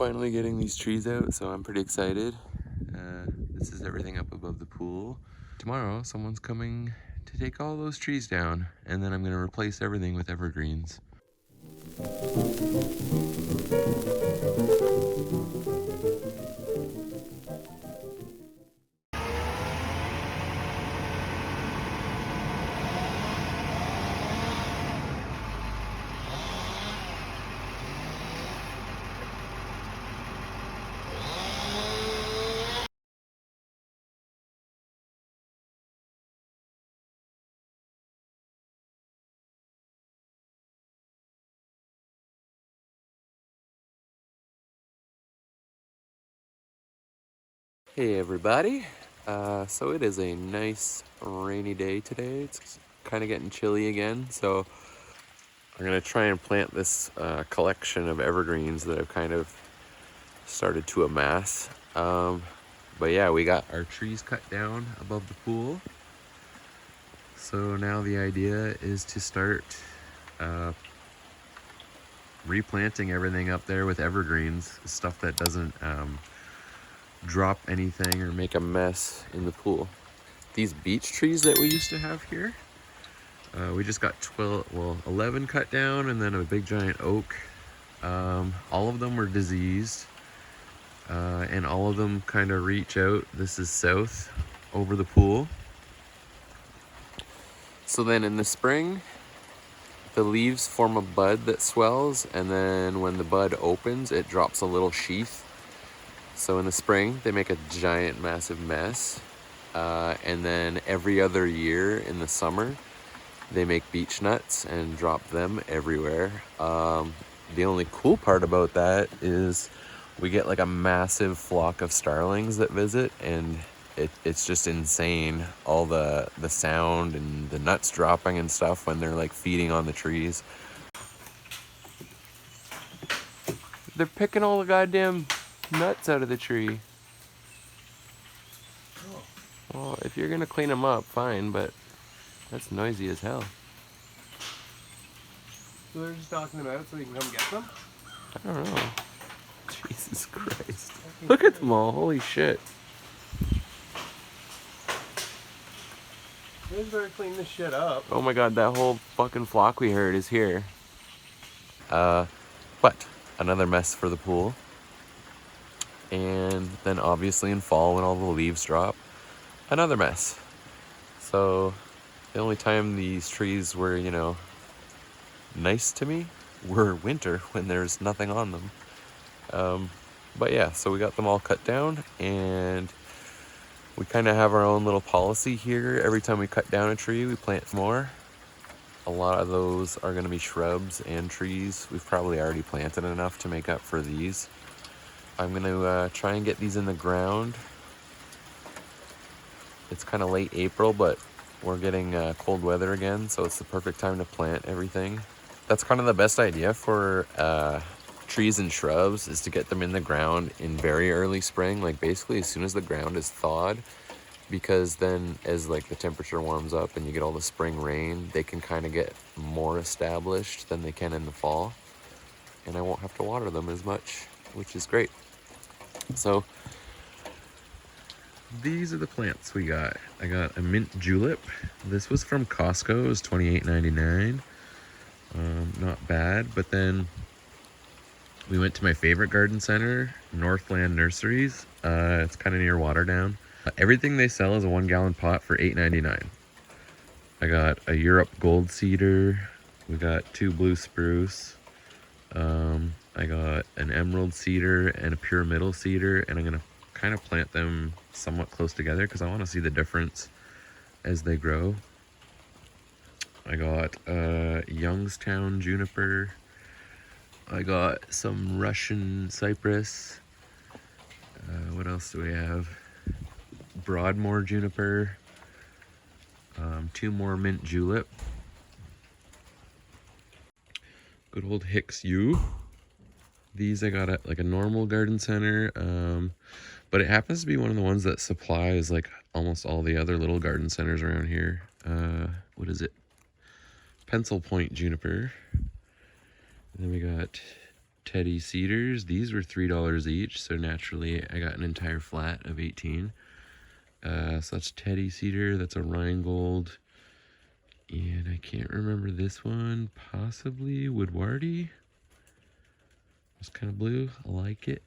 finally getting these trees out, so I'm pretty excited. This is everything up above the pool. Tomorrow, someone's coming to take all those trees down, and then I'm gonna replace everything with evergreens. Hey everybody, so it is a nice rainy day today. It's kind of getting chilly again, so I'm gonna try and plant this collection of evergreens that I've kind of started to amass. But yeah, we got our trees cut down above the pool, so now the idea is to start replanting everything up there with evergreens, stuff that doesn't drop anything or make a mess in the pool. These beech trees that we used to have here, we just got 11 cut down, and then a big giant oak. All of them were diseased, and all of them kind of reach out. This is south over the pool. So then in the spring, the leaves form a bud that swells, and then when the bud opens, it drops a little sheath. So in the spring, they make a giant, massive mess. And then every other year in the summer, they make beech nuts and drop them everywhere. The only cool part about that is we get like a massive flock of starlings that visit, and it's just insane, all the sound and the nuts dropping and stuff when they're like feeding on the trees. They're picking all the goddamn nuts out of the tree. Well, if you're gonna clean them up, fine, but that's noisy as hell. So they're just knocking them out so we can come get them? I don't know. Jesus Christ. Look at them all, holy shit. We just better clean this shit up. Oh my god, that whole fucking flock we heard is here. But another mess for the pool. And then obviously in fall when all the leaves drop, another mess. So the only time these trees were, you know, nice to me were winter when there's nothing on them. But yeah, so we got them all cut down, and we kind of have our own little policy here. Every time we cut down a tree, we plant more. A lot of those are going to be shrubs and trees. We've probably already planted enough to make up for these. I'm going to try and get these in the ground. It's kind of late April, but we're getting cold weather again, so it's the perfect time to plant everything. That's kind of the best idea for trees and shrubs, is to get them in the ground in very early spring, like basically as soon as the ground is thawed, because then as like the temperature warms up and you get all the spring rain, they can kind of get more established than they can in the fall, and I won't have to water them as much, which is great. So these are the plants we got. I got a mint julep. This was from Costco. It was $28.99. Not bad. But then we went to my favorite garden center, Northland Nurseries. It's kind of near Waterdown. Everything they sell is a 1 gallon pot for $8.99. I got a Europe gold cedar. We got 2 blue spruce. I got an emerald cedar and a pyramidal cedar, and I'm gonna kind of plant them somewhat close together because I want to see the difference as they grow. I got Youngstown juniper. I got some Russian cypress. What else do we have? Broadmoor juniper. 2 more mint julep. Good old Hicks yew. These I got at like a normal garden center, but it happens to be one of the ones that supplies like almost all the other little garden centers around here. What is it? Pencil Point juniper. And then we got Teddy cedars. These were $3 each, so naturally I got an entire flat of 18. So that's Teddy cedar. That's a Rheingold. And I can't remember this one. Possibly Woodwardy. It's kind of blue. I like it.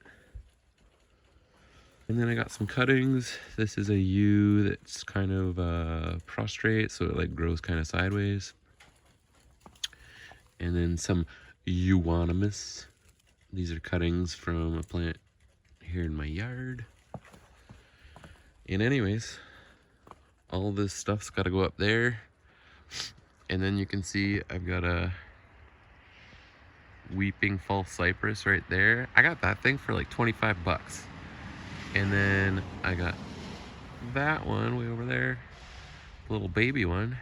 And then I got some cuttings. This is a yew that's kind of prostrate, so it like grows kind of sideways. And then some euonymus. These are cuttings from a plant here in my yard. And anyways, all this stuff's got to go up there. And then you can see I've got a weeping false cypress right there. I got that thing for like 25 bucks. And then I got that one way over there, the little baby one,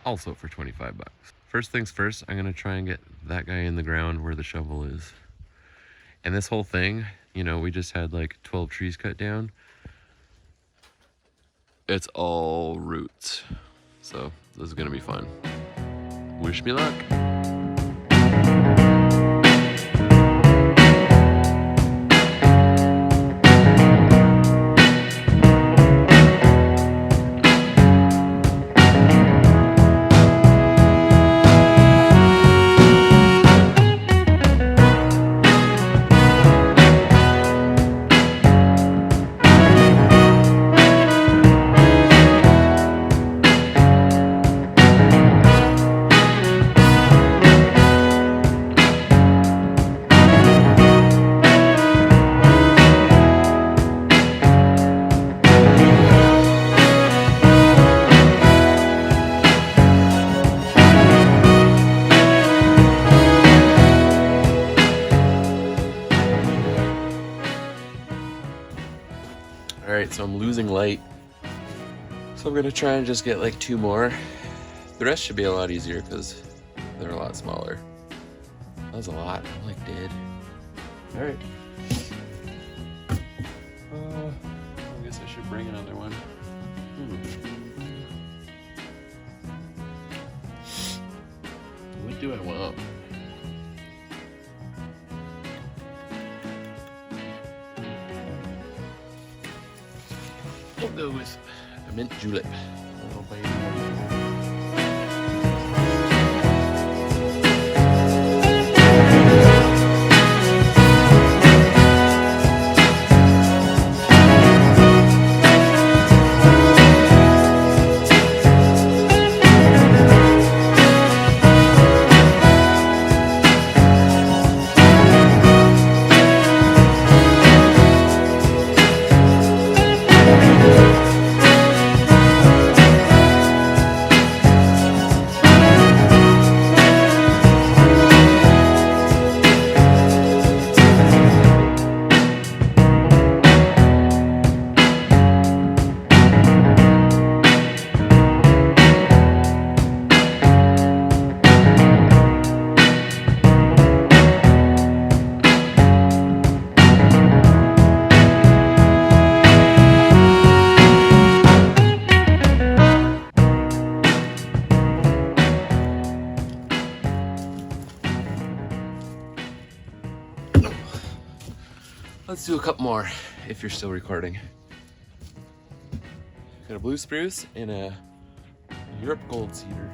also for 25 bucks. First things first, I'm gonna try and get that guy in the ground where the shovel is. And this whole thing, you know, we just had like 12 trees cut down. It's all roots. So this is gonna be fun. Wish me luck. Alright, so I'm losing light. So I'm gonna try and just get like 2 more. The rest should be a lot easier because they're a lot smaller. That was a lot. I'm like dead. Alright. I guess I should bring another one. What do I want? We'll go with a mint julep. Oh, baby. Let's do a couple more if you're still recording. Got a blue spruce and a Europe gold cedar.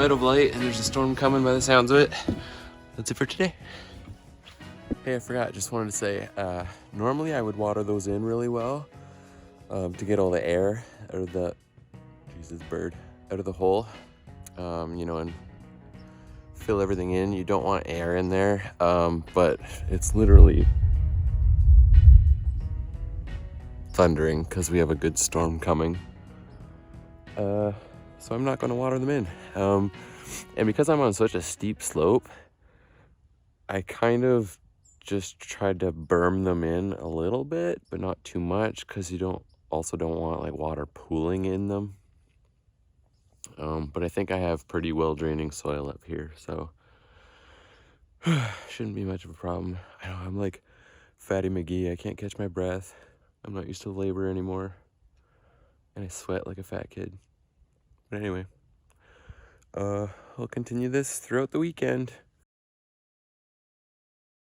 bit of light and there's a storm coming by the sounds of it. That's it for today. Hey, I forgot, just wanted to say, normally I would water those in really well to get all the air out of the, Jesus, bird, out of the hole, you know, and fill everything in. You don't want air in there, but it's literally thundering because we have a good storm coming. So I'm not going to water them in. And because I'm on such a steep slope, I kind of just tried to berm them in a little bit, but not too much, because you don't want like water pooling in them. But I think I have pretty well draining soil up here, so shouldn't be much of a problem. I know I'm like Fatty McGee. I can't catch my breath. I'm not used to labor anymore, and I sweat like a fat kid. But anyway, I'll continue this throughout the weekend.